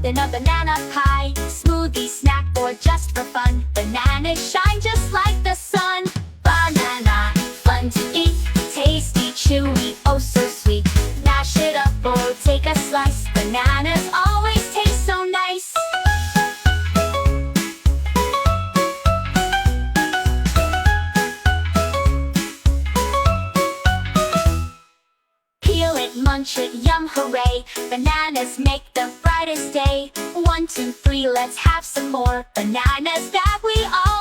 in a banana pie, smoothie, snack, or just for fun. Bananas shine just like the sun. Banana, fun to eat, tasty, chewy, oh so sweet. Mash it up or take a slice. Bananas always taste so nice. Peel it, munch it, yum, hooray. Bananas make the brightest day. 1, 2, 3, let's have some more. Bananas that we all